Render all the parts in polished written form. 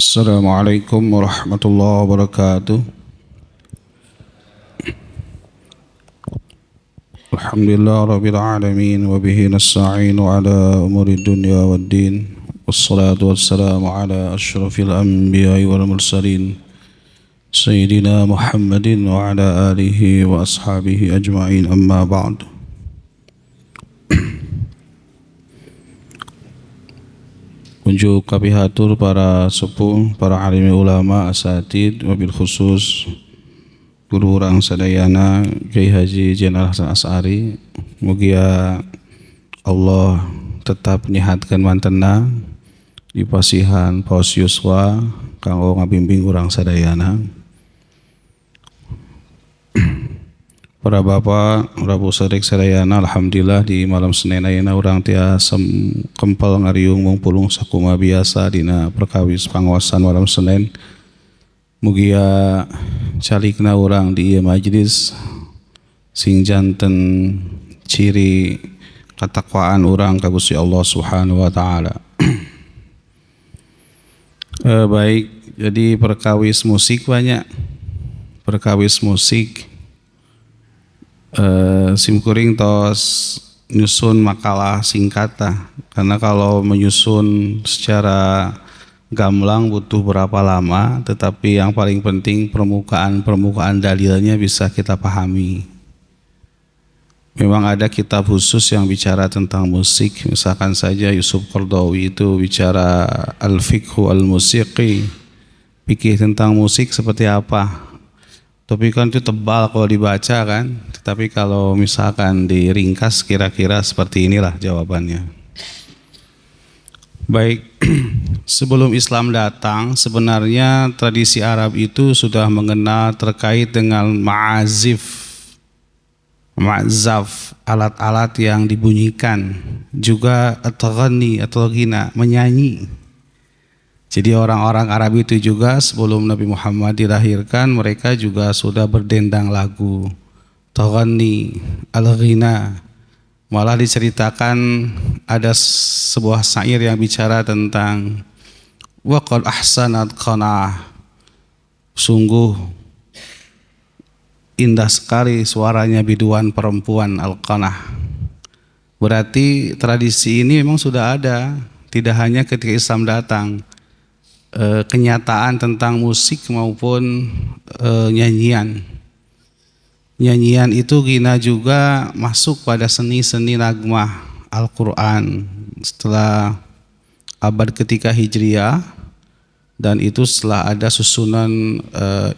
Assalamualaikum warahmatullahi wabarakatuh. Alhamdulillah rabbil alamin wa bihi nasta'inu ala umuri dunya waddin. Wassalatu wassalamu ala asyrafil anbiya'i wal mursalin Sayyidina Muhammadin wa ala alihi wa ashabihi ajma'in, amma ba'd. Kunjuk kapihatur para sepuh, para alim ulama, asatid, wabil khusus guru urang sadayana Kiai Haji Zainal Hasan Asy'ari. Mugia Allah tetap nyihatkeun mantena di pasihan paos yuswa kanggo ngabimbing urang sadayana. Para bapak, Rabu Sadik sadayana, alhamdulillah di malam Senin ayeuna urang tiasa kempel ngariung mungpulung sakuma biasa dina perkawis pangawasan malam Senin. Mugia calikna urang di ieu majlis sing janten ciri katakwaan urang ka Gusti Allah Subhanahu wa taala. Baik, jadi perkawis musik banyak. Perkawis musik simkuring tos nyusun makalah singkata, karena kalau menyusun secara gamblang butuh berapa lama, tetapi yang paling penting permukaan dalilnya bisa kita pahami. Memang ada kitab khusus yang bicara tentang musik, misalkan saja Yusuf Qaradawi itu bicara al-fiqhu al-musiqi, fikih tentang musik seperti apa. Tapi kan itu tebal kalau dibaca kan, tetapi kalau misalkan diringkas kira-kira seperti inilah jawabannya. Baik, sebelum Islam datang sebenarnya tradisi Arab itu sudah mengenal terkait dengan ma'zaf, alat-alat yang dibunyikan, juga at-taghanni atau ghina, menyanyi. Jadi orang-orang Arab itu juga sebelum Nabi Muhammad dilahirkan mereka juga sudah berdendang lagu, taghanni, al-ghina. Malah diceritakan ada sebuah syair yang bicara tentang wa qad ahsanat qana'ah, sungguh indah sekali suaranya biduan perempuan al-qanah. Berarti tradisi ini memang sudah ada, tidak hanya ketika Islam datang. Kenyataan tentang musik maupun nyanyian itu gina juga masuk pada seni-seni nagmah Al-Quran setelah abad ketiga Hijriah, dan itu setelah ada susunan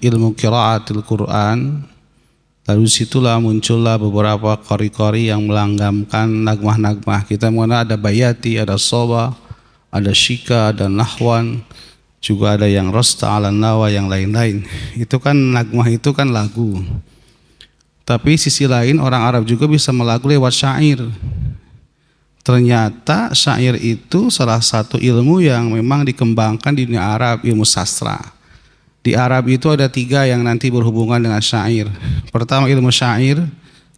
ilmu qiraatil Quran. Lalu situlah muncullah beberapa qori-qori yang melanggamkan nagmah-nagmah. Kita mengenal ada bayati, ada soba, ada syika, ada nahwan, juga ada yang rosta ala nawa, yang lain-lain. Itu kan nagmah, itu kan lagu. Tapi sisi lain orang Arab juga bisa melagu lewat syair. Ternyata syair itu salah satu ilmu yang memang dikembangkan di dunia Arab, ilmu sastra. Di Arab itu ada 3 yang nanti berhubungan dengan syair. Pertama ilmu syair,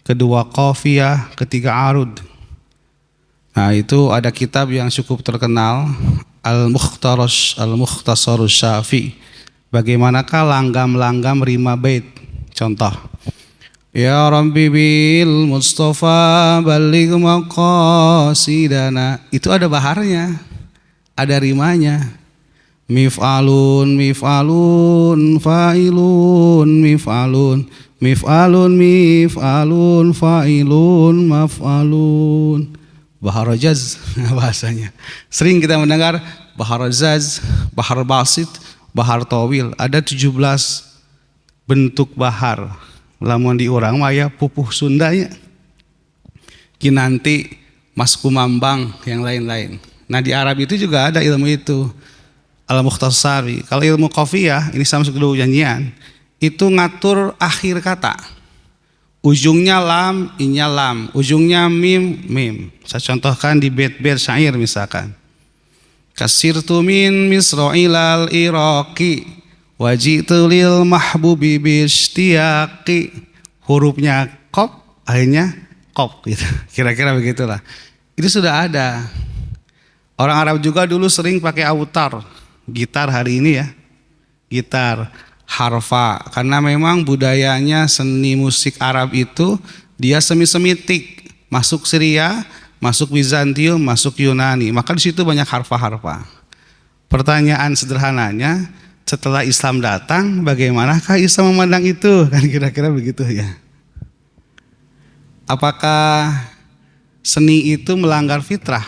kedua qafiyah, ketiga arud. Nah itu ada kitab yang cukup terkenal, Al-Mukhtasarus Syafi. Bagaimanakah langgam-langgam rima bait? Contoh, ya Rabbi bil Mustafa baligh maqasidana. Itu ada baharnya, ada rimanya. Mif'alun, mif'alun, fa'ilun, mif'alun, mif'alun, mif'alun, fa'ilun, maf'alun. Bahar Rajaz bahasanya. Sering kita mendengar Bahar Rajaz, Bahar Basit, Bahar Tawil. Ada 17 bentuk bahar. Lamun di urang mah ya pupuh Sundanya. Kinanti, Mas Kumambang, yang lain-lain. Nah di Arab itu juga ada ilmu itu. Al-Mukhtasari. Kalau ilmu qafiyah, ini sama sekedar nyanyian, itu ngatur akhir kata. Ujungnya lam, inya lam, ujungnya mim, mim. Saya contohkan di bait-bait syair misalkan. Kasirtu min misra'ilal iraqi wajitu lil mahbubi bishtiyaqi. Hurufnya qaf, akhirnya qaf gitu. Kira-kira begitulah. Itu sudah ada. Orang Arab juga dulu sering pakai autar. gitar hari ini ya, gitar, harfa, karena memang budayanya seni musik Arab itu dia semi-semitik, masuk Syria, masuk Bizantium, masuk Yunani, maka di situ banyak harfa-harfa. Pertanyaan sederhananya, setelah Islam datang, bagaimanakah Islam memandang itu? Kan kira-kira begitu ya. Apakah seni itu melanggar fitrah?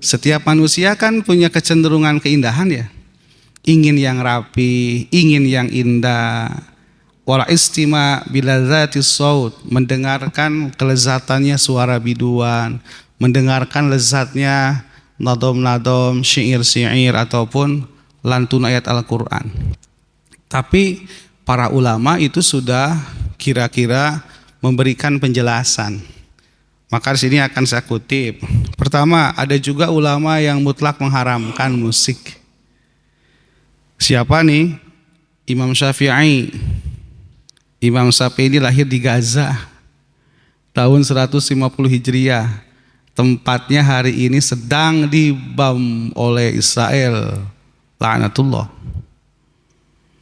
Setiap manusia kan punya kecenderungan keindahan ya. Ingin yang rapi, ingin yang indah. Wala istima biladzati saut, mendengarkan kelezatannya suara biduan, mendengarkan lezatnya nadom-nadom, syair-syair ataupun lantun ayat Al-Qur'an. Tapi para ulama itu sudah kira-kira memberikan penjelasan. Maka di sini akan saya kutip. Pertama, ada juga ulama yang mutlak mengharamkan musik. Siapa nih? Imam Syafi'i. Imam Syafi'i ini lahir di Gaza tahun 150 Hijriah. Tempatnya hari ini sedang dibom oleh Israel. La'natullah.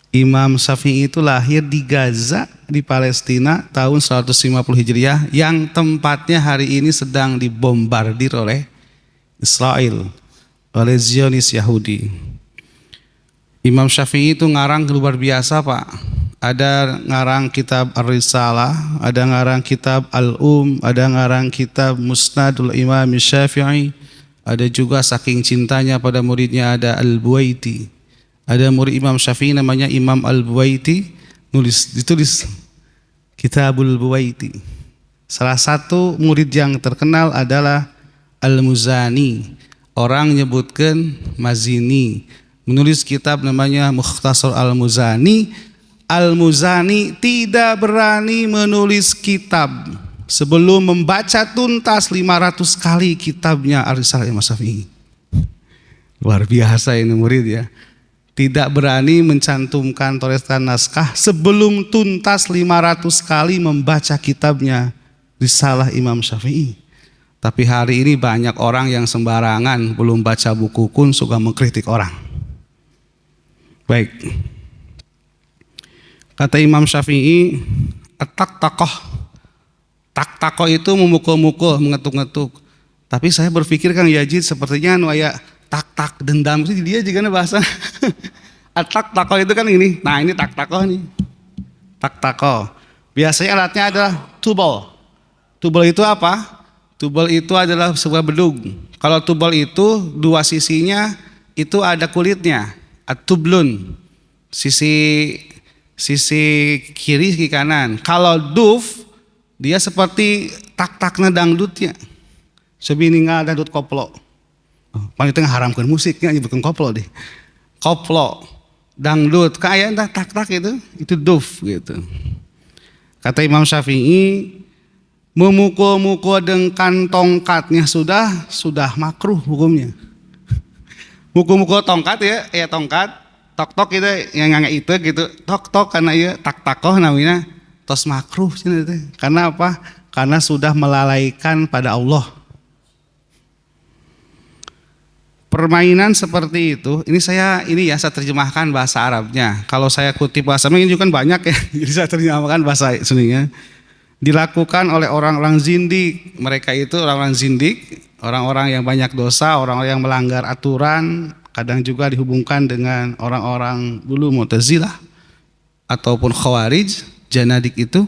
Imam Syafi'i itu lahir di Gaza di Palestina tahun 150 Hijriah yang tempatnya hari ini sedang dibombardir oleh Israel, oleh Zionis Yahudi. Imam Syafi'i itu ngarang luar biasa Pak. Ada ngarang kitab Ar-Risalah, ada ngarang kitab ada ngarang kitab Musnadul Imam Syafi'i, ada juga saking cintanya pada muridnya ada Al-Buwaiti. Ada murid Imam Syafi'i namanya Imam Al-Buwaiti, ditulis Kitabul Buwaiti. Salah satu murid yang terkenal adalah Al-Muzani. Orang nyebutkan Mazini, menulis kitab namanya Mukhtasar Al-Muzani. Al-Muzani tidak berani menulis kitab sebelum membaca tuntas 500 kali kitabnya Ar-Risalah Imam Syafi'i. Luar biasa ini murid ya. Tidak berani mencantumkan toresan naskah sebelum tuntas 500 kali membaca kitabnya Risalah Imam Syafi'i. Tapi hari ini banyak orang yang sembarangan belum baca buku pun suka mengkritik orang. Baik. Kata Imam Syafi'i, tak-takoh itu memukul-mukul, mengetuk-ngetuk. Tapi saya berpikir Kang Yazid sepertinya kayak tak-tak dendam itu dia juga bahasa. Tak-takoh itu kan ini. Nah, ini tak-takoh nih. Tak-takoh. Biasanya alatnya adalah tubal. Tubal itu apa? Tubal itu adalah sebuah bedug. Kalau tubal itu dua sisinya itu ada kulitnya, at-tublun. Sisi kiri, sisi kanan. Kalau duf, dia seperti tak-takna dangdutnya. Sebininga dangdut koplo. Paling tengah haramkan musiknya, bukan koplo deh. Koplo, dangdut, kayak entah tak-tak itu duf gitu. Kata Imam Syafi'i, memukul-mukul dengan tongkatnya sudah makruh hukumnya. Mukul-mukul tongkat ya tongkat. Tok-tok itu yang nggak itu gitu, tok-tok karena ya tak-takoh namanya tos makruh. Karena apa? Karena sudah melalaikan pada Allah. Permainan seperti itu, saya terjemahkan bahasa Arabnya. Kalau saya kutip bahasa ini juga kan banyak ya, jadi saya terjemahkan bahasa seninya. Dilakukan oleh orang-orang zindik. Mereka itu orang-orang zindik, orang-orang yang banyak dosa, orang-orang yang melanggar aturan. Kadang juga dihubungkan dengan orang-orang dulu Mu'tazilah ataupun Khawarij, Janadik itu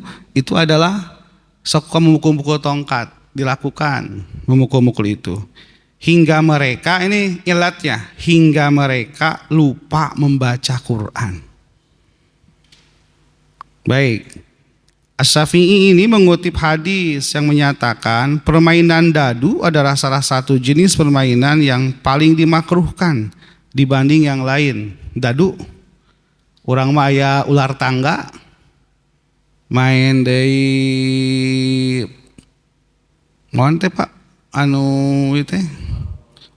adalah suka memukul-mukul tongkat, dilakukan memukul-mukul itu. Hingga mereka, ini ilatnya, hingga mereka lupa membaca Quran. Baik, Asy-Syafi'i ini mengutip hadis yang menyatakan permainan dadu adalah salah satu jenis permainan yang paling dimakruhkan dibanding yang lain. Dadu, orang maya ular tangga, main dari monte Pak, itu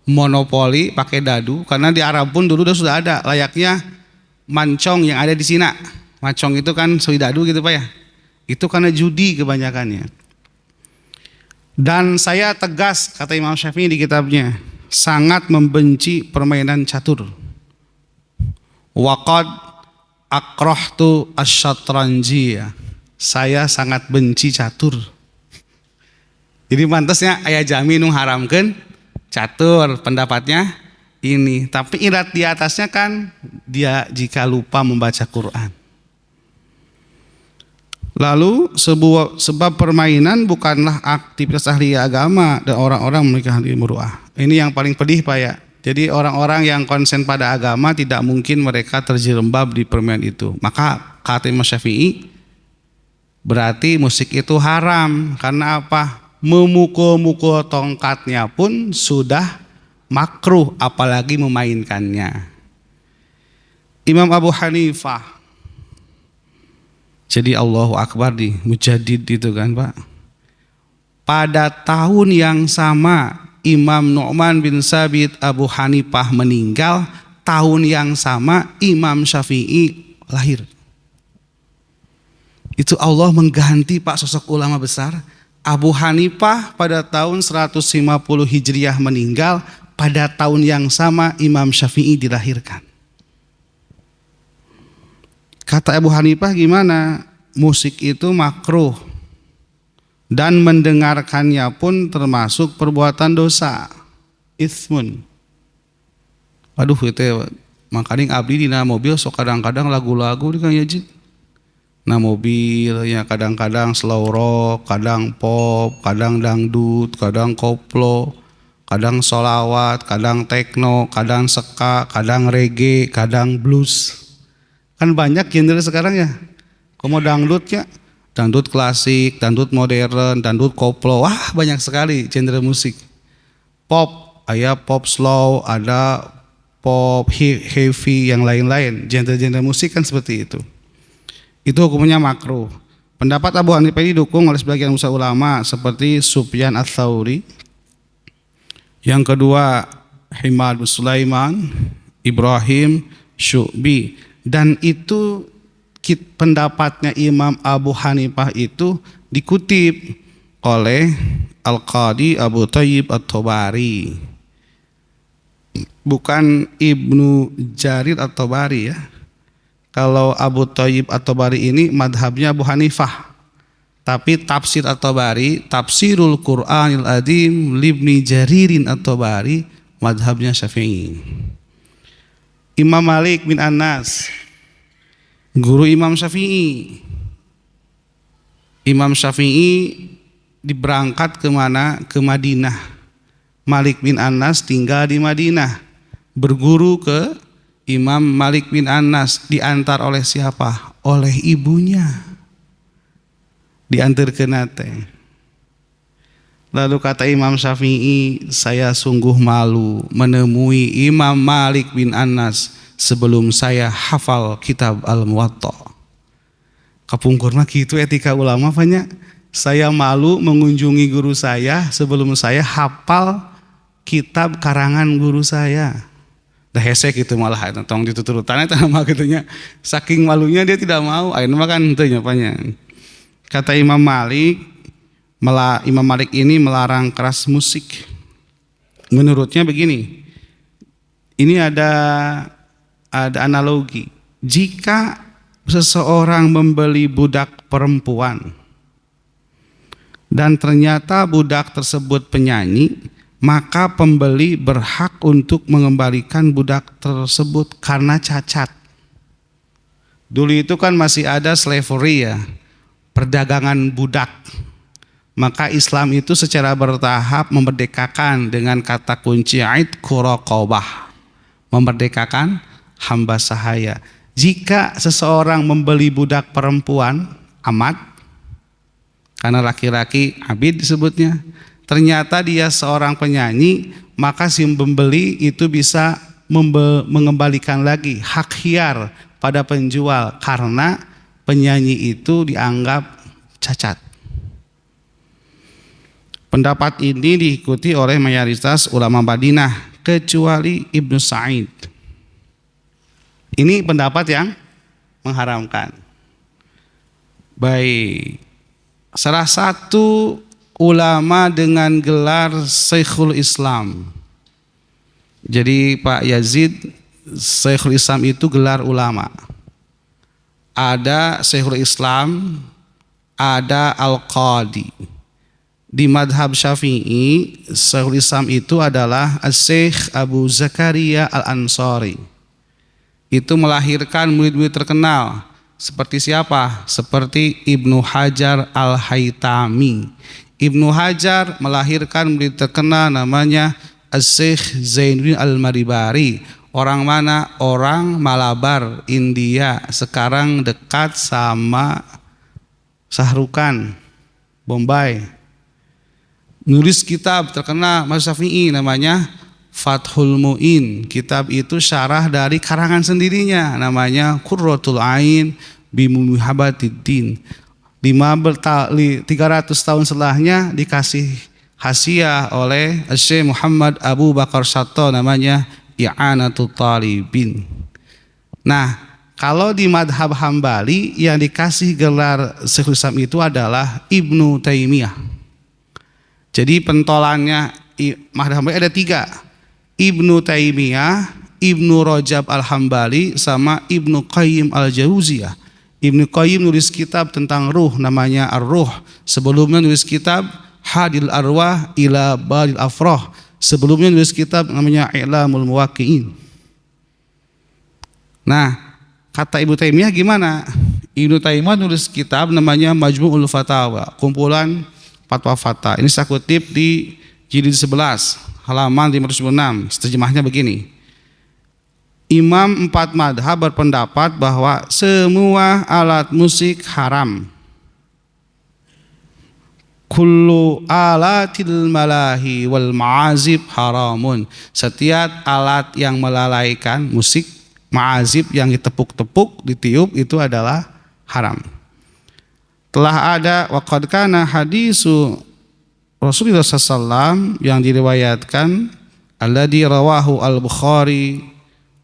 monopoli pakai dadu. Karena di Arab pun dulu sudah ada layaknya mancong yang ada di Cina. Mancong itu kan soi dadu gitu Pak ya. Itu karena judi kebanyakannya. Dan saya tegas, kata Imam Syafi'i di kitabnya, sangat membenci permainan catur. Waqad akrahtu asyatranji, ya. Saya sangat benci catur. Jadi mantasnya aya jami nu haramkeun catur, pendapatnya ini. Tapi irat di atasnya kan dia jika lupa membaca Quran. Lalu sebab permainan bukanlah aktivitas ahli agama dan orang-orang memiliki hal muruah. Ini yang paling pedih Pak ya. Jadi orang-orang yang konsen pada agama tidak mungkin mereka terjerembab di permainan itu. Maka kata Imam Syafi'i berarti musik itu haram. Karena apa? Memukul-mukul tongkatnya pun sudah makruh, apalagi memainkannya. Imam Abu Hanifah, jadi Allahu Akbar di Mujaddid itu kan Pak. Pada tahun yang sama Imam Nu'man bin Sabit Abu Hanifah meninggal, tahun yang sama Imam Syafi'i lahir. Itu Allah mengganti Pak sosok ulama besar. Abu Hanifah pada tahun 150 Hijriah meninggal, pada tahun yang sama Imam Syafi'i dilahirkan. Kata Abu Hanifah gimana? Musik itu makruh dan mendengarkannya pun termasuk perbuatan dosa. Itsmun. Aduh itu makanya abdi dina mobil so kadang-kadang lagu-lagu di Kang Yajid. Nah mobilnya kadang-kadang slow rock, kadang pop, kadang dangdut, kadang koplo, kadang solawat, kadang tekno, kadang ska, kadang reggae, kadang blues. Kan banyak genre sekarang ya. Kamu dangdut ya, dangdut klasik, dangdut modern, dangdut koplo, wah banyak sekali genre musik. Pop, ada pop slow, ada pop heavy, yang lain-lain. Genre-genre musik kan seperti itu. Itu hukumnya makruh. Pendapat Abu Hanifah ini didukung oleh sebagian besar ulama seperti Sufyan Ats-Tsauri. Yang kedua Himad bin Sulaiman, Ibrahim Syu'bi. Dan itu pendapatnya Imam Abu Hanifah itu dikutip oleh Al-Qadi Abu Thayyib At-Tabari. Bukan Ibnu Jarir At-Tabari ya. Kalau Abu Thayyib At-Tabari ini madhabnya Abu Hanifah. Tapi tafsir At-Tabari, Tafsirul Qur'anil Adzim Libni Jaririn At-Tabari, madhabnya Syafi'i. Imam Malik bin Anas, guru Imam Syafi'i. Imam Syafi'i diberangkat ke mana? Ke Madinah. Malik bin Anas tinggal di Madinah. Berguru ke Imam Malik bin Anas, diantar oleh siapa? Oleh ibunya. Diantar ke nate. Lalu kata Imam Syafi'i, saya sungguh malu menemui Imam Malik bin Anas sebelum saya hafal kitab Al-Muwatta. Kapungkur mah gitu etika ulama banyak. Saya malu mengunjungi guru saya sebelum saya hafal kitab karangan guru saya. Dah hesek gitu malah tong dituturutan eta mah gitunya. Saking malunya dia tidak mau. Ayeuna mah kan teu nyapanya. Kata Imam Malik, Imam Malik ini melarang keras musik. Menurutnya begini. Ini ada analogi. Jika seseorang membeli budak perempuan dan ternyata budak tersebut penyanyi, maka pembeli berhak untuk mengembalikan budak tersebut karena cacat. Dulu itu kan masih ada slavery ya, perdagangan budak. Maka Islam itu secara bertahap memerdekakan dengan kata kunci aidqu raqabah, memerdekakan hamba sahaya. Jika seseorang membeli budak perempuan, amad, karena laki-laki abid disebutnya, ternyata dia seorang penyanyi, maka si pembeli itu bisa mengembalikan lagi hak hiar pada penjual karena penyanyi itu dianggap cacat. Pendapat ini diikuti oleh mayoritas ulama Madinah kecuali Ibnu Sa'id. Ini pendapat yang mengharamkan. Baik, salah satu ulama dengan gelar Syekhul Islam. Jadi Pak Yazid Syekhul Islam itu gelar ulama. Ada Syekhul Islam, ada Al-Qadi. Di madhab Syafi'i, Syekhul Islam itu adalah Syekh Abu Zakaria Al-Ansari. Itu melahirkan murid-murid terkenal. Seperti siapa? Seperti Ibnu Hajar Al-Haytami. Ibnu Hajar melahirkan murid terkenal namanya Syekh Zainuddin Al-Maribari. Orang mana? Orang Malabar, India. Sekarang dekat sama Shahrukan, Bombay. Nulis kitab terkenal mazhab Syafi'i namanya Fathul Mu'in. Kitab itu syarah dari karangan sendirinya namanya Qurratul Ain bi Muhabbatid-Din. 300 tahun setelahnya dikasih hasiah oleh Syekh Muhammad Abu Bakar Sato namanya I'anatul Talibin. Nah, kalau di madhab Hambali yang dikasih gelar Syekhul Islam itu adalah Ibnu Taimiyah. Jadi pentolannya madhab Hambali ada 3. Ibnu Taimiyah, Ibnu Rajab Al-Hambali, sama Ibnu Qayyim Al-Jauziyah. Ibnu Qayyim nulis kitab tentang ruh namanya Ar-Ruh. Sebelumnya nulis kitab Hadil Arwah ila Badil Afrah. Sebelumnya nulis kitab namanya I'lamul Muwaqqi'in. Nah, kata Ibnu Taimiyah gimana? Ibnu Taimiyah nulis kitab namanya Majmu'ul Fatawa, kumpulan fatwa-fatwa. Ini saya kutip di jilid 11 halaman 506. Terjemahnya begini. Imam 4 madhab berpendapat bahwa semua alat musik haram. Kullu alatil malahi wal ma'azib haramun. Setiap alat yang melalaikan, musik, ma'azib yang ditepuk-tepuk, ditiup, itu adalah haram. Telah ada waqad kana hadisu Rasulullah SAW yang diriwayatkan alladzi rawahu al-Bukhari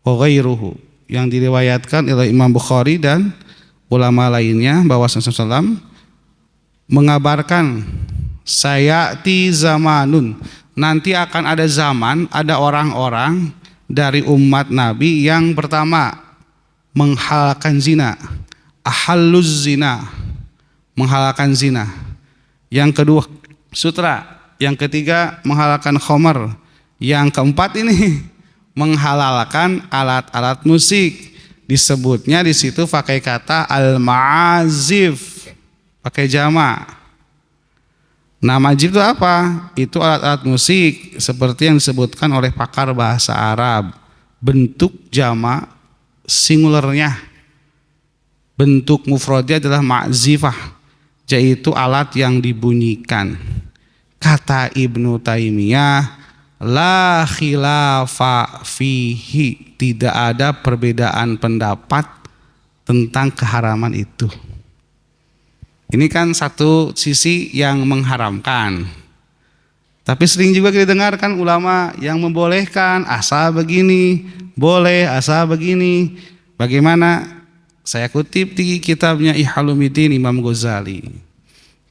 wa ghairuhu, yang diriwayatkan oleh Imam Bukhari dan ulama lainnya bahwa Rasulullah SAW mengabarkan sayati zamanun, nanti akan ada zaman, ada orang-orang dari umat Nabi yang pertama menghalalkan zina, ahalluz zina, menghalalkan zina. Yang kedua sutra, yang ketiga menghalalkan khamar, yang keempat ini menghalalkan alat-alat musik. Disebutnya di situ pakai kata al-ma'azif, pakai jama'. Nah, majib itu apa? Itu alat-alat musik seperti yang disebutkan oleh pakar bahasa Arab. Bentuk jama' singularnya, bentuk mufradnya adalah ma'zifah, yaitu alat yang dibunyikan. Kata Ibnu Taimiyah, la khilafa fihi, tidak ada perbedaan pendapat tentang keharaman itu. Ini kan satu sisi yang mengharamkan, tapi sering juga kita dengarkan ulama yang membolehkan, asal begini, boleh asal begini. Bagaimana? Saya kutip di kitabnya Ihya Ulumuddin Imam Ghazali.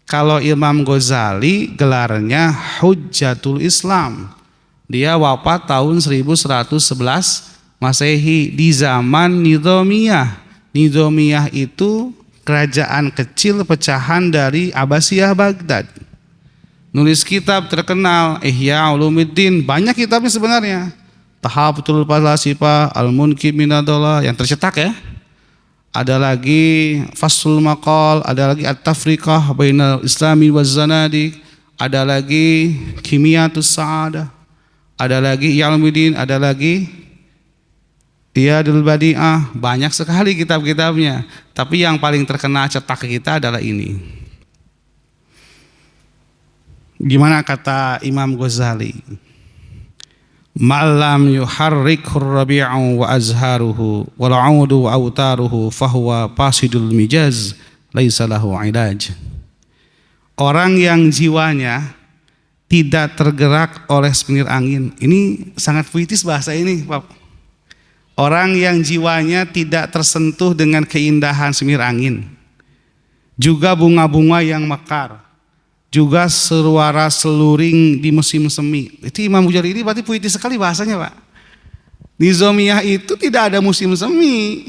Kalau Imam Ghazali gelarnya Hujjatul Islam. Dia wafat tahun 1111 Masehi di zaman Nizamiyah. Nizamiyah itu kerajaan kecil pecahan dari Abbasiyah Baghdad. Nulis kitab terkenal Ihya Ulumuddin, banyak kitabnya sebenarnya. Tahafutul Falasifa, Al-Munqidh Minadallah yang tercetak ya. Ada lagi Faslul Maqal, ada lagi At-Tafriqah Bainal Islami waz Zanadiq, ada lagi Kimiyatus Sa'adah, ada lagi Ihya Ulumuddin, ada lagi Riyadul Badi'ah. Banyak sekali kitab-kitabnya, tapi yang paling terkenal cetak kita adalah ini. Gimana kata Imam Ghazali? Ma'lam yuharrikur rabi'u wa azharuhu wal 'audu wa autaruhu fahuwa fasidul mijaz laisa lahu ilaj. Orang yang jiwanya tidak tergerak oleh sepenir angin. Ini sangat puitis bahasa ini, Pak. Orang yang jiwanya tidak tersentuh dengan keindahan semir angin, juga bunga-bunga yang mekar, juga suara seluring di musim semi. Itu Imam Ghazali ini berarti puitis sekali bahasanya, Pak. Nizamiyah itu tidak ada musim semi,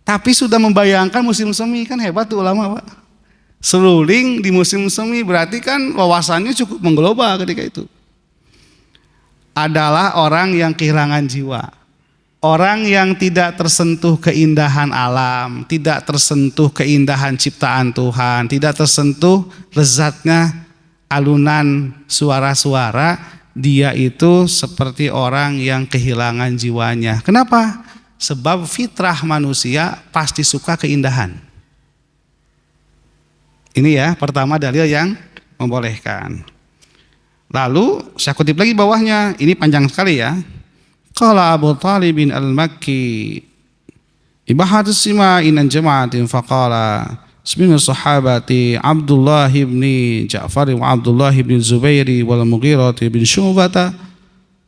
tapi sudah membayangkan musim semi. Kan hebat tuh ulama, Pak. Seruling di musim semi, berarti kan wawasannya cukup mengglobal ketika itu. Adalah orang yang kehilangan jiwa, orang yang tidak tersentuh keindahan alam, tidak tersentuh keindahan ciptaan Tuhan, tidak tersentuh lezatnya alunan suara-suara. Dia itu seperti orang yang kehilangan jiwanya. Kenapa? Sebab fitrah manusia pasti suka keindahan. Ini ya pertama dalil yang membolehkan. Lalu saya kutip lagi bawahnya, ini panjang sekali ya. Qala Abu Talib bin al-Makki ibahatus sima'in an jama'atin faqala Ismin sahabati Abdullah ibn Ja'far wa Abdullah ibn Zubairi wal Mughirah ibn Syu'bah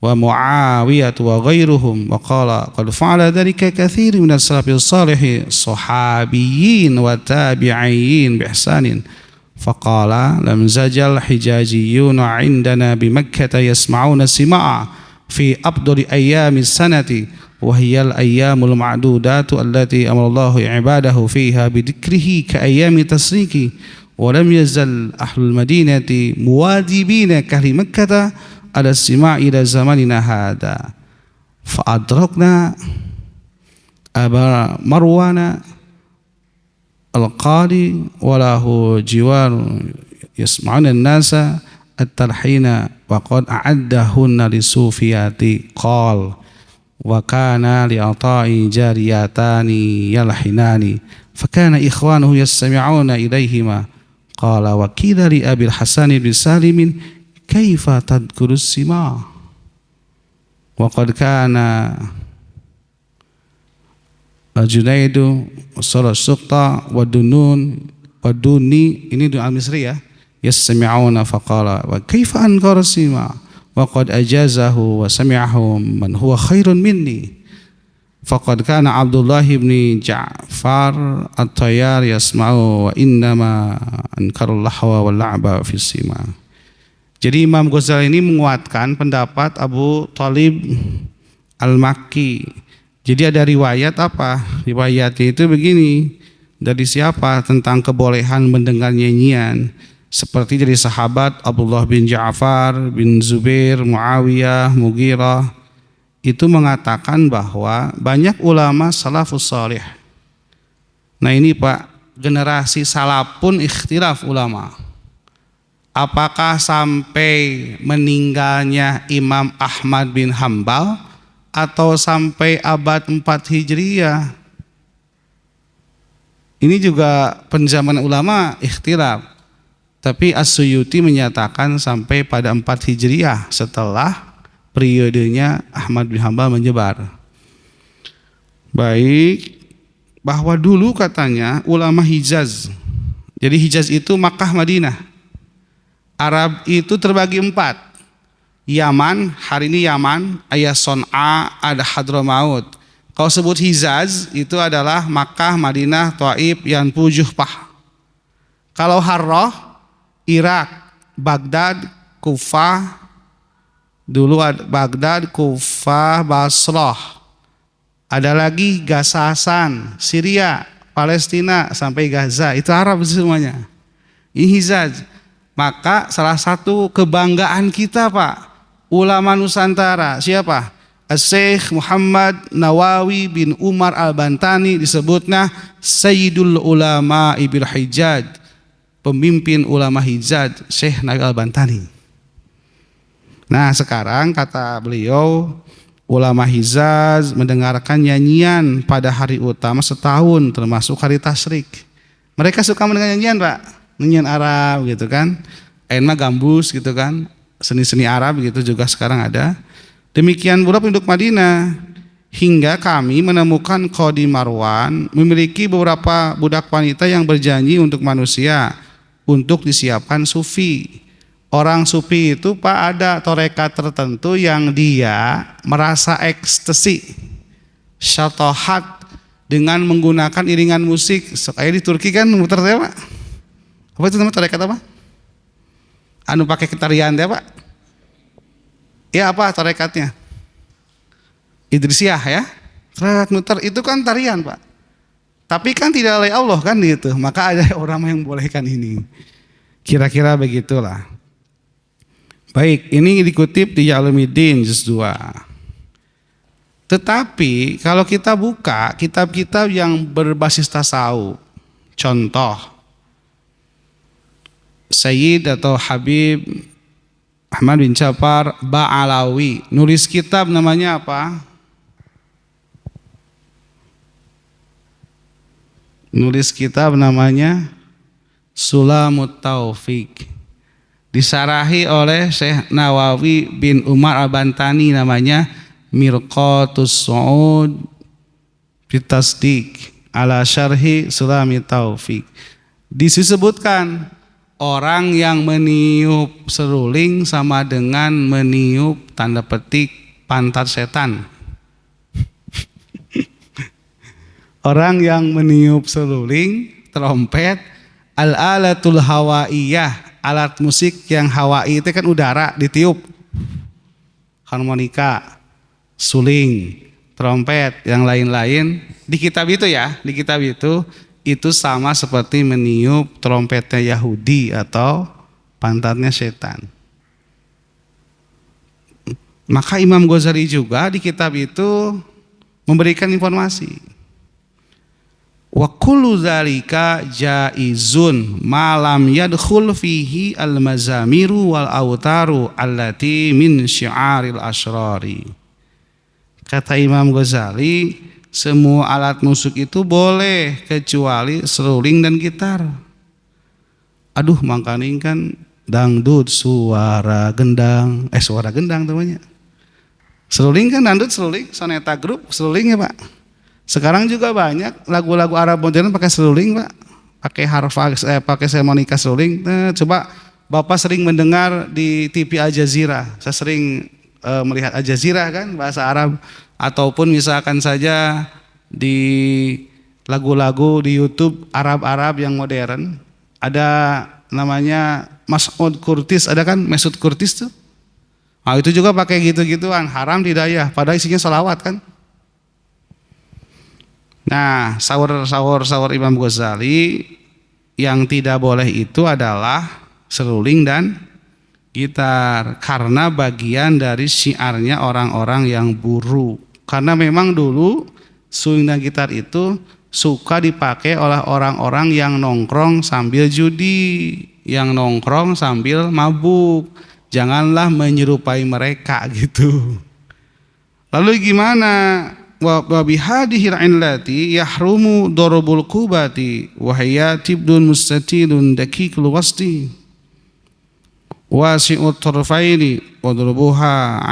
wa Muawiyah wa ghairuhum wa qala qad fa'ala dhalika katsir min as-salafis salih sahabiyyin wa tabi'in bi ihsanin faqala lam zajal hijajiyyun 'indana bi Makkah yasma'una sima'a fi afdali ayyamis sanati وهي الأيام المعدودات التي أمر الله عباده فيها بذكره كأيام تسريك ولم يزل أهل المدينة مواظبين كأهل مكة على السماع إلى زماننا هذا فأدركنا أبا مروان القاضي وله جوار يسمعون الناس التلحين وقد أعدهن للصوفيات قال wa kana li ata'i jariyatani yalhinani fakana ikhwanuhu yastami'una ilaihima qala wa qila li Abil Hasan bin Salim kaifa tadhkuru sima wa qad kana Junaidu salat suqta wa dunun wa duni ini doa Misri ya yastami'una faqala wa kaifa ankara sima وقد أجازه وسمعه من هو خير مني فقد كان عبد الله بن جعفر الطيار يسمع وإنما أنكر اللهو واللعب في السماع. Jadi Imam Ghazali ini menguatkan pendapat Abu Talib al-Makki. Jadi ada riwayat apa? Riwayatnya itu begini, dari siapa tentang kebolehan mendengar nyanyian seperti dari sahabat Abdullah bin Ja'far bin Zubair, Muawiyah, Mughirah itu mengatakan bahwa banyak ulama salafus salih. Nah ini Pak, generasi salaf pun ikhtilaf ulama. Apakah sampai meninggalnya Imam Ahmad bin Hambal atau sampai abad 4 Hijriah? Ini juga penjaman ulama ikhtilaf. Tapi As-Suyuti menyatakan sampai pada 4 Hijriah setelah periodenya Ahmad bin Hambal menyebar. Baik, bahwa dulu katanya ulama Hijaz. Jadi Hijaz itu Makkah, Madinah. Arab itu terbagi 4. Yaman, hari ini Yaman, ada Son'a, ada Hadramaut. Kalau sebut Hijaz itu adalah Makkah, Madinah, Taif, Yanbu, Juhfah. Kalau Harrah, Irak, Baghdad, Kufah, dulu ada Baghdad, Kufah, Basrah. Ada lagi Gasasan, Syria, Palestina sampai Gaza, itu Arab semuanya. Ini Hijaz. Maka salah satu kebanggaan kita Pak, ulama Nusantara, siapa? Syekh Muhammad Nawawi bin Umar Al-Bantani disebutnya Sayyidul Ulama Ibil Hijaz. Pemimpin ulama Hijaz, Syekh Nawawi Al-Bantani. Nah sekarang kata beliau, ulama Hijaz mendengarkan nyanyian pada hari utama setahun termasuk hari tasyrik. Mereka suka mendengar nyanyian Pak, nyanyian Arab gitu kan, Enma gambus gitu kan, seni-seni Arab gitu juga sekarang ada. Demikian pula penduduk Madinah. Hingga kami menemukan Qadi Marwan memiliki beberapa budak wanita yang berjanji untuk manusia untuk disiapkan sufi. Orang sufi itu Pak ada torekat tertentu yang dia merasa ekstasi, syatohat dengan menggunakan iringan musik. Kayak di Turki kan muter ya Pak. Apa itu namanya torekat apa? Anu pakai tarian ya Pak? Ya apa torekatnya? Idrisiyah ya. Trek muter itu kan tarian, Pak. Tapi kan tidak oleh Allah kan gitu. Maka ada orang yang membolehkan ini. Kira-kira begitulah. Baik, ini dikutip di Jalaluddin juz 2. Tetapi kalau kita buka kitab-kitab yang berbasis tasawuf, contoh Sayyid atau Habib Ahmad bin Ja'far Ba'alawi, nulis kitab namanya apa? Nulis kitab namanya Sulamut Taufik. Disarahi oleh Syekh Nawawi bin Umar Al-Bantani namanya Mirqatus Su'ud Bitasdik ala syarhi Sulamut Taufik. Disebutkan orang yang meniup seruling sama dengan meniup tanda petik pantat setan. Orang yang meniup seruling, trompet, al-alatul hawaiyah, alat musik yang hawai itu kan udara ditiup. Harmonika, suling, trompet, yang lain-lain di kitab itu ya, di kitab itu sama seperti meniup trompetnya Yahudi atau pantatnya setan. Maka Imam Ghazali juga di kitab itu memberikan informasi. Wa kullu dzalika jaizun ma lam yadkhul fihi al-mazamiru wal autaru allati min syi'aril asyrari. Kata Imam Ghazali, semua alat musik itu boleh kecuali seruling dan gitar. Aduh, mangkaning kan dangdut suara gendang, suara gendang namanya. Seruling kan dangdut seruling, soneta grup seruling ya Pak. Sekarang juga banyak lagu-lagu Arab modern pakai seruling, Pak. Pakai harfa, pakai harmonika seruling. Coba Bapak sering mendengar di TV Al Jazeera. Saya sering melihat Al Jazeera kan bahasa Arab, ataupun misalkan saja di lagu-lagu di YouTube Arab-Arab yang modern. Ada namanya Mas'ud Kurtis, ada kan Mas'ud Kurtis tuh. Nah, itu juga pakai gitu-gituan, haram tidak ya? Padahal isinya salawat kan. Nah, sahur Imam Ghazali yang tidak boleh itu adalah seruling dan gitar, karena bagian dari syiarnya orang-orang yang buruk. Karena memang dulu suling dan gitar itu suka dipakai oleh orang-orang yang nongkrong sambil judi, yang nongkrong sambil mabuk. Janganlah menyerupai mereka gitu. Lalu gimana? Wa bihadihil illati yahrumu darabul kubati wa hiya tibdun mustatilun dakikul wasti wasi'ut tarfaini wa darbuha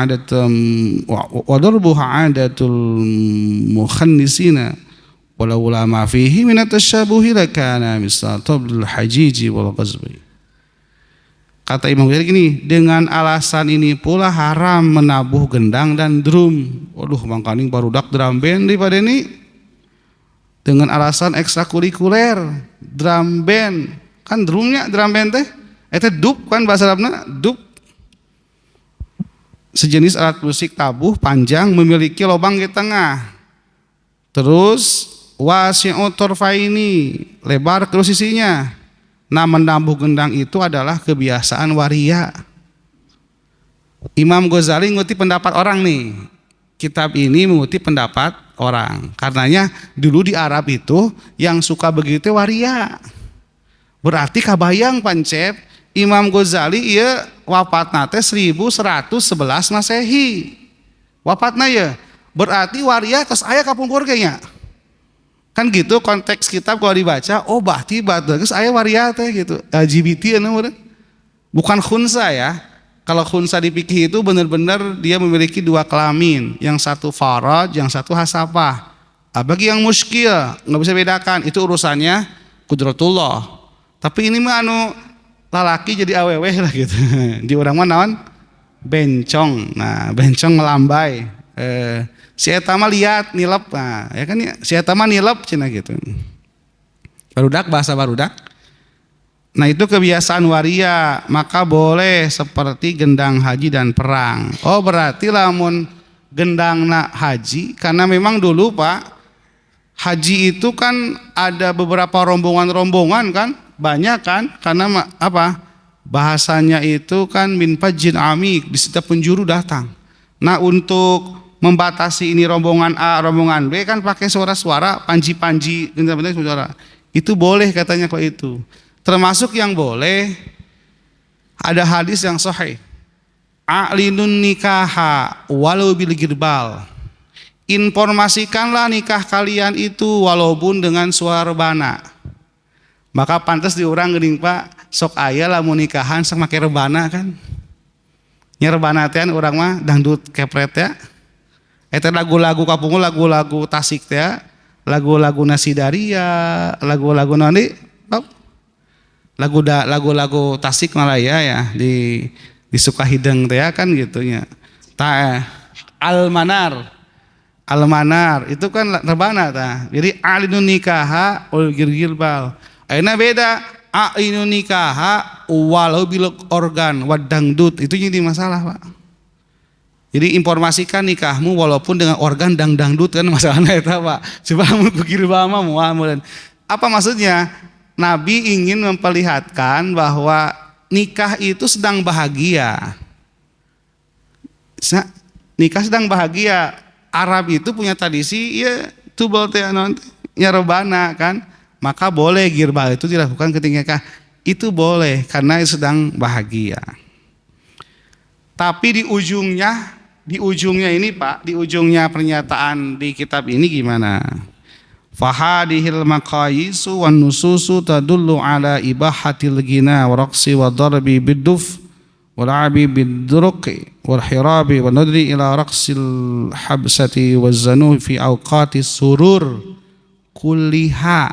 adatul mukhannisina walau lama fihi min at-tashabuhi lakana misal tabdul hajiji wal ghazbi. Kata Imam Ghazali gini, dengan alasan ini pula haram menabuh gendang dan drum. Waduh, mangkaning barudak drum band daripada ini. Dengan alasan ekstrakurikuler, drum band. Kan drumnya drum band teh. Itu dub kan bahasa Arabna, dub. Sejenis alat musik tabuh panjang memiliki lubang di tengah. Terus wasi'ut tarfaini, lebar ke sisinya. Nah, menabuh gendang itu adalah kebiasaan waria. Imam Ghazali ngutip pendapat orang nih. Kitab ini mengutip pendapat orang. Karenanya dulu di Arab itu yang suka begitu waria. Berarti kabayang pancep Imam Ghazali ieu wafatna teh 1111 Masehi. Wafatna ya. Berarti waria tos aya kapungkur kayaknya. Kan gitu konteks kitab kalau dibaca, oh berarti geus aya waria teh gitu. LGBT bukan khunsa ya. Kalau khunsa di fikih itu benar-benar dia memiliki dua kelamin, yang satu faraj, yang satu hasafah. Bagi yang muskil nggak bisa bedakan, itu urusannya qudratullah. Tapi ini mah lalaki jadi aweweh lah gitu. Di urang mah naon? Bencong. Nah, bencong melambai. Si eta mah liat nilep, nah, ya kan ya, si eta mah nilep cenah gitu. Barudak, bahasa barudak. Nah, itu kebiasaan waria, maka boleh seperti gendang haji dan perang. Oh, berarti lamun gendangna haji, karena memang dulu Pak, haji itu kan ada beberapa rombongan-rombongan kan, banyak kan, karena apa? Bahasanya itu kan min fajjin amik, di setiap penjuru datang. Nah, untuk membatasi ini rombongan A, rombongan B kan pakai suara-suara, panji-panji, benar-benar suara. Itu boleh katanya kalau itu. Termasuk yang boleh, ada hadis yang sahih. A'linun nikaha walau bil girbal. Informasikanlah nikah kalian itu walaupun dengan suara rebana. Maka pantas diurang geuning Pak, sok aya lamun nikahan sok make rebana kan. Nya rebana teh urang mah dangdut kepret ya. Eta lagu-lagu kapungu, lagu-lagu Tasik teh, lagu-lagu Nasidaria, lagu-lagu naon deui? Lagu-lagu Tasik Malaya ya di Sukahideng teh kan gitu nya. Almanar itu kan rebana tah. Jadi alinun nikaha ul girbal. Ayeuna beda alinun nikaha walau bil organ wadangdut, itu jadi masalah Pak. Jadi informasikan nikahmu walaupun dengan organ dangdut kan masalahnya itu Pak. Coba mun girbal mah moal. Apa maksudnya? Nabi ingin memperlihatkan bahwa nikah itu sedang bahagia. Nikah sedang bahagia. Arab itu punya tradisi ya tubal teh nya rebana kan. Maka boleh girbal itu dilakukan ketika nikah. Itu boleh karena sedang bahagia. Tapi di ujungnya ini Pak, di ujungnya pernyataan di kitab ini gimana? Fahadihil maqayisu wan nususu tadullu ala ibahatil ghina wa raqsi wa darbi biduf wal abi bidruqi wal hirabi wa nadri ila raqsil habsati waz zanu fi awqatis surur kulliha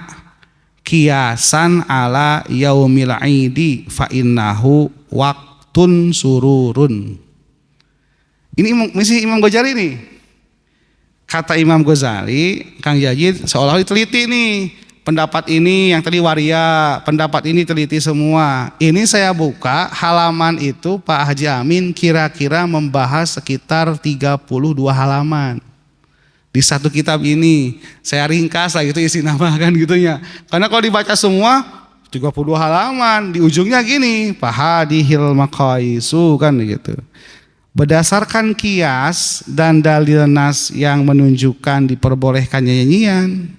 kiasan ala yaumil aidi fa innahu waqtun sururun. Ini misi Imam Ghazali nih. Kata Imam Ghazali, Kang Yazid seolah diteliti nih. Pendapat ini yang tadi waria, pendapat ini teliti semua. Ini saya buka halaman itu Pak Haji Amin kira-kira membahas sekitar 32 halaman. Di satu kitab ini saya ringkas lah gitu isi nama kan gitunya. Karena kalau dibaca semua 32 halaman, di ujungnya gini, fahadihil maqaisu kan gitu. Berdasarkan kias dan dalil nas yang menunjukkan diperbolehkannya nyanyian,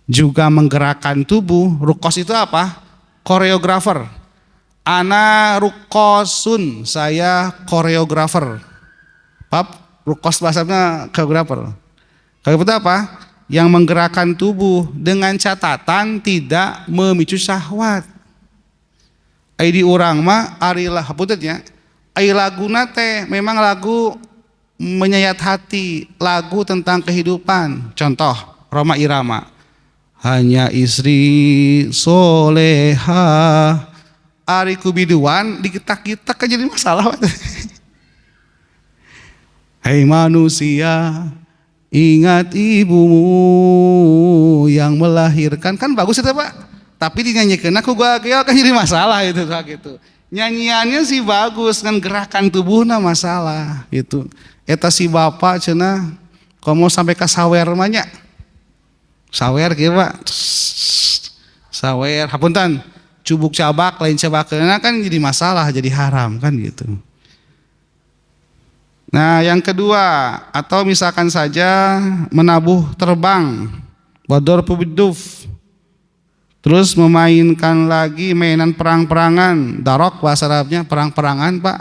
juga menggerakkan tubuh. Rukos itu apa? Koreografer. Ana rukosun, saya koreografer. Pap, rukos bahasanya koreografer. Koreografer itu apa? Yang menggerakkan tubuh dengan catatan tidak memicu syahwat. Di urang mah arilah hapuntennya. Laguna teh memang lagu menyayat hati, lagu tentang kehidupan. Contoh Roma Irama, hanya istri soleha. Ari kubiduan digetak-getak kan jadi masalah. Hei manusia, ingat ibumu yang melahirkan, kan bagus itu Pak. Tapi dinyanyikan aku gak kan jadi masalah itu gitu. Nyanyiannya sih bagus kan, gerakan tubuhnya masalah gitu. Eta si bapak cenah kalau mau sampai ke sawer banyak. Sawer kieu Pak. Sawer hapunten cubuk cabak lain cabakeuna kan jadi masalah, jadi haram kan gitu. Nah, yang kedua, atau misalkan saja menabuh terbang, wadorbu biduf. Terus memainkan lagi mainan perang-perangan, darok bahasa Arabnya, perang-perangan Pak.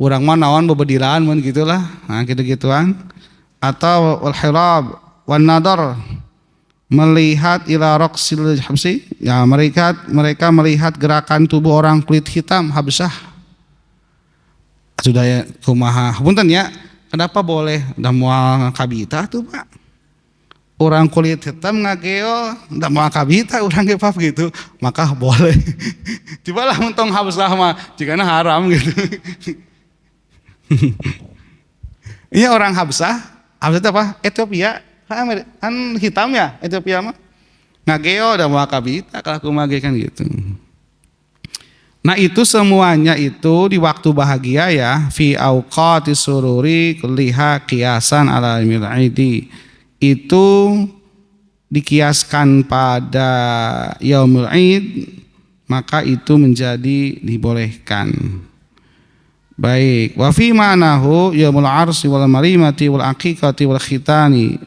Urang mah naon bebediran mun gitulah. Nah, gitu-gituan. Atau wal hirab wan nadar, melihat ila raqsil habsi, ya mereka melihat gerakan tubuh orang kulit hitam Habsah. Sudah ya kumaha. Punten ya, kenapa boleh da moal kabita tuh Pak? Orang kulit hitam ngageo, ndak mau kabita orang ge pap gitu, maka boleh. Coba lah mentong Habsah mah, jikana haram gitu. Ini orang Habsah itu apa? Ethiopia, kan hitam ya Ethiopia mah. Ngageo ndak mau kabita kalau kumage kan gitu. Nah itu semuanya itu di waktu bahagia ya, fi auqatis sururi liha kiasan ala mil'idi, itu dikiaskan pada yaumul id, maka itu menjadi dibolehkan. Baik, wa fi ma'nahu yaumul arsi wal marimati wal aqiqati wal khitani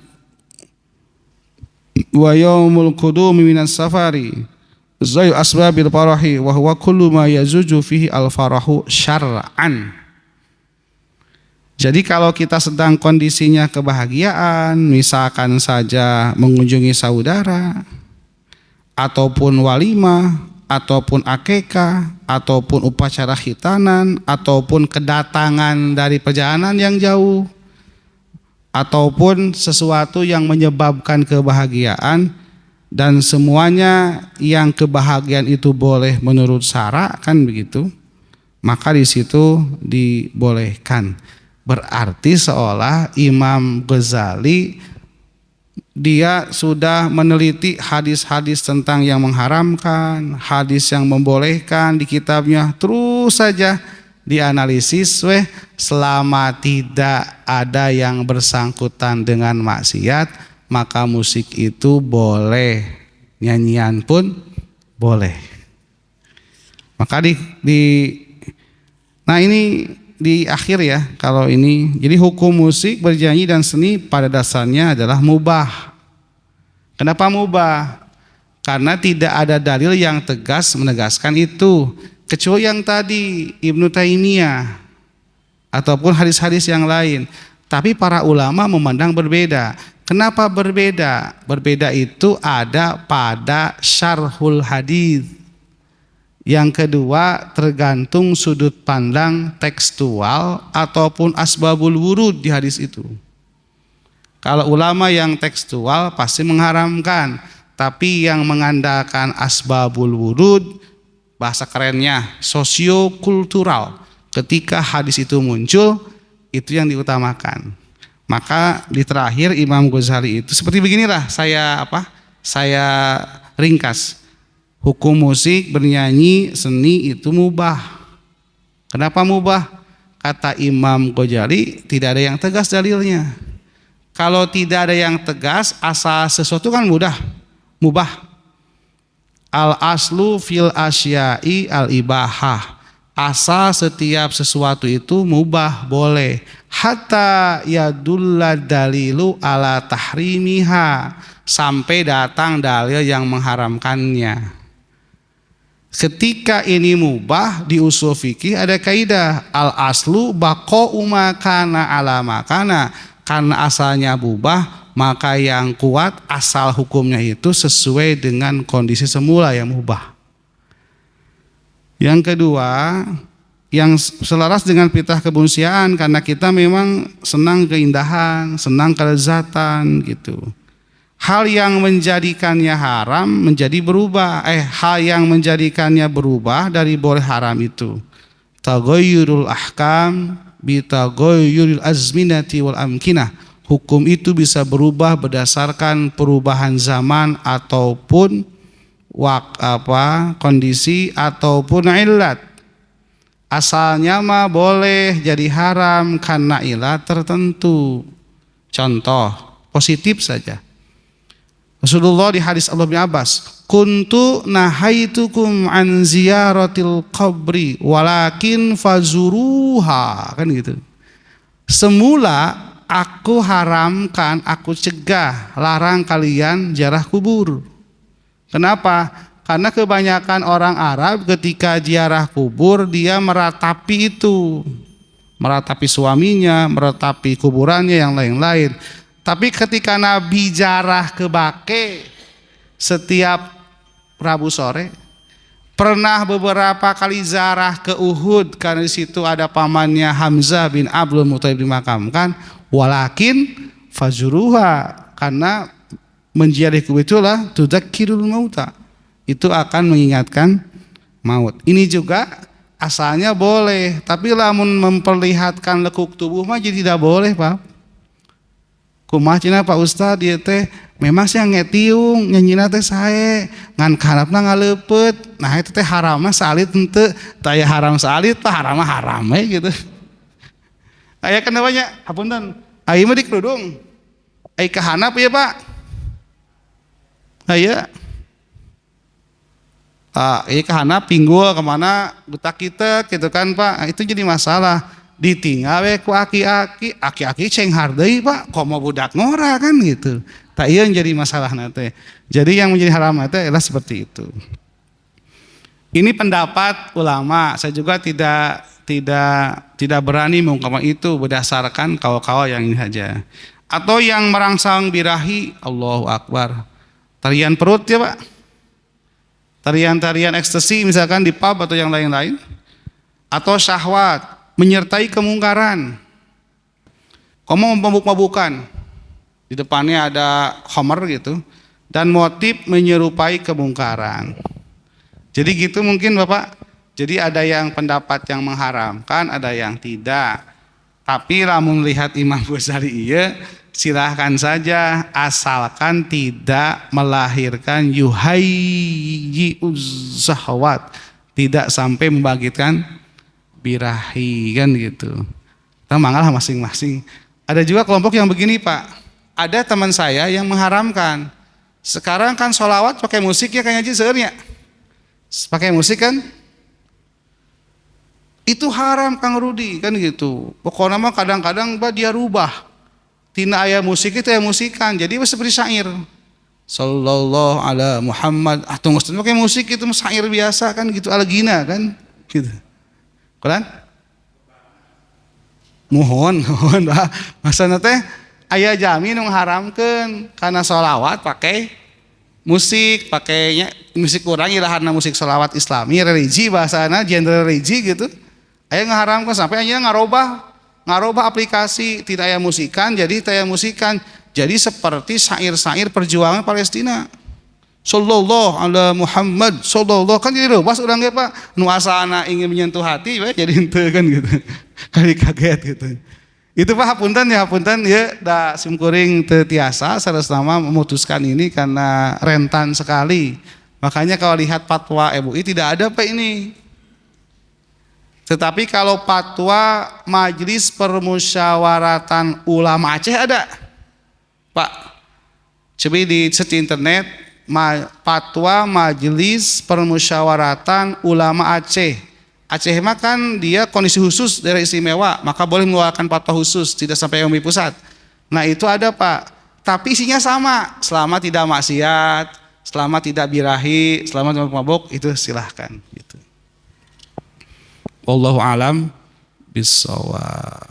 wa yaumul qudumi minas safari zayu asbabil farahi wa huwa kullu ma yazuju fihi al farahu syar'an. Jadi kalau kita sedang kondisinya kebahagiaan, misalkan saja mengunjungi saudara, ataupun walimah, ataupun akekah, ataupun upacara khitanan, ataupun kedatangan dari perjalanan yang jauh, ataupun sesuatu yang menyebabkan kebahagiaan, dan semuanya yang kebahagiaan itu boleh menurut syara, kan begitu, maka di situ dibolehkan. Berarti seolah Imam Ghazali dia sudah meneliti hadis-hadis tentang yang mengharamkan, hadis yang membolehkan di kitabnya, terus saja dianalisis selama tidak ada yang bersangkutan dengan maksiat, maka musik itu boleh, nyanyian pun boleh. Maka nah ini di akhir ya, kalau ini jadi hukum musik, bernyanyi dan seni pada dasarnya adalah mubah. Kenapa mubah? Karena tidak ada dalil yang tegas menegaskan itu, kecuali yang tadi Ibnu Taimiyah ataupun hadis-hadis yang lain. Tapi para ulama memandang berbeda. Kenapa berbeda? Berbeda itu ada pada syarhul hadis. Yang kedua, tergantung sudut pandang tekstual ataupun asbabul wurud di hadis itu. Kalau ulama yang tekstual pasti mengharamkan, tapi yang mengandalkan asbabul wurud, bahasa kerennya sosiokultural, ketika hadis itu muncul, itu yang diutamakan. Maka di terakhir Imam Ghazali itu seperti beginilah saya ringkas. Hukum musik, bernyanyi, seni itu mubah. Kenapa mubah? Kata Imam Ghazali, tidak ada yang tegas dalilnya. Kalau tidak ada yang tegas, asal sesuatu kan mubah. Al aslu fil asya'i al ibahah. Asal setiap sesuatu itu mubah, boleh. Hatta yadulla dalilu ala tahrimiha, sampai datang dalil yang mengharamkannya. Ketika ini mubah, di usul fikih ada kaidah al aslu baqa'u ma kana ala ma kana. Karena asalnya mubah, maka yang kuat asal hukumnya itu sesuai dengan kondisi semula yang mubah. Yang kedua, yang selaras dengan fitrah kemanusiaan, karena kita memang senang keindahan, senang kelezatan gitu. Hal yang menjadikannya haram menjadi berubah. Hal yang menjadikannya berubah dari boleh haram itu taghayyurul ahkam bi taghayyuril azminati wal amkinah. Hukum itu bisa berubah berdasarkan perubahan zaman ataupun kondisi ataupun illat. Asalnya mah boleh jadi haram karena illat tertentu. Contoh positif saja. Rasulullah di hadis Abdullah bin Abbas, kuntu nahaitukum an ziyaratil qabri walakin fazuruha, kan gitu. Semula aku haramkan, aku cegah, larang kalian ziarah kubur. Kenapa? Karena kebanyakan orang Arab ketika ziarah kubur dia meratapi itu, meratapi suaminya, meratapi kuburannya, yang lain-lain. Tapi ketika Nabi ziarah ke Baqi setiap Rabu sore, pernah beberapa kali ziarah ke Uhud karena di situ ada pamannya Hamzah bin Abdul Muthalib dimakamkan, walakin fazuruha, karena menziarahi kubur itulah tudzakirul mauta, itu akan mengingatkan maut. Ini juga asalnya boleh, tapi lamun memperlihatkan lekuk tubuh mah jadi tidak boleh, Pak. Kumaha cenah Pak Ustad ieu teh memang sih ngetiung nyanyina teh sae ngan karepna ngaleupet. Nah itu teh haramna salit henteu, teu aya haram salit Pak, haram haram we gitu. Aya kan namanya, hapunten. Ai mah di kerudung. Ai ka handap ieu Pak. Aya. Ieu ka handap pinggul kemana butak kita gitu kan Pak. Itu jadi masalah. Ditinggal we ku aki-aki cenghar deui Pak, komo budak ngora kan gitu. Tak ieu jadi masalah teh. Jadi yang menjadi haram teh adalah seperti itu. Ini pendapat ulama, saya juga tidak berani mengungkapkan itu berdasarkan kaul-kaul yang ini saja. Atau yang merangsang birahi, Allahu Akbar. Tarian perut ya Pak. Tarian-tarian ekstasi misalkan di pub atau yang lain-lain. Atau syahwat, menyertai kemungkaran. Kamu mabuk-mabukan, di depannya ada khamar gitu, dan motif menyerupai kemungkaran. Jadi gitu mungkin Bapak. Jadi ada yang pendapat yang mengharamkan, ada yang tidak. Tapi lamun lihat Imam Ghazali iya, silahkan saja asalkan tidak melahirkan yuhayyi'uz zahwat, tidak sampai membangkitkan birahi kan gitu. Kita mangalah masing-masing. Ada juga kelompok yang begini Pak. Ada teman saya yang mengharamkan. Sekarang kan sholawat pakai musik ya kayaknya seurnya. Pakai musik kan? Itu haram Kang Rudi kan gitu. Pokoknya mah kadang-kadang dia rubah. Tina aya musik itu ya musikan. Jadi seperti syair. Sallallahu ala Muhammad. Tunggu pakai musik itu syair biasa kan gitu algina kan gitu. Kan? Mohon Pak. Maksudnya teh aya jami nu ngaharamkeun karena sholawat pakai musik, pakainya musik kurang ilahanna musik sholawat Islami, religi bahasana, genre religi gitu. Aya ngaharamkeun sampai aya ngarobah aplikasi tidak aya musikan jadi teu aya musikan. Jadi seperti syair-syair perjuangan Palestina. Sallallahu ala Muhammad sallallahu kan jadi robas urang ge Pak nu asalna ingin menyentuh hati we jadi henteu kan gitu. Kali kaget gitu. Itu Pak hapunten ya da simkuring teu tiasa saresna memutuskan ini karena rentan sekali. Makanya kalau lihat fatwa MUI tidak ada Pak ini. Tetapi kalau fatwa Majelis Permusyawaratan Ulama Aceh ada. Pak. Coba di search internet fatwa Majelis Permusyawaratan Ulama Aceh. Aceh mah kan dia kondisi khusus daerah istimewa, maka boleh mengeluarkan fatwa khusus, tidak sampai MUI pusat. Nah itu ada Pak, tapi isinya sama, selama tidak maksiat, selama tidak birahi, selama tidak mabuk, itu silahkan. Gitu. Wallahu alam bisawab.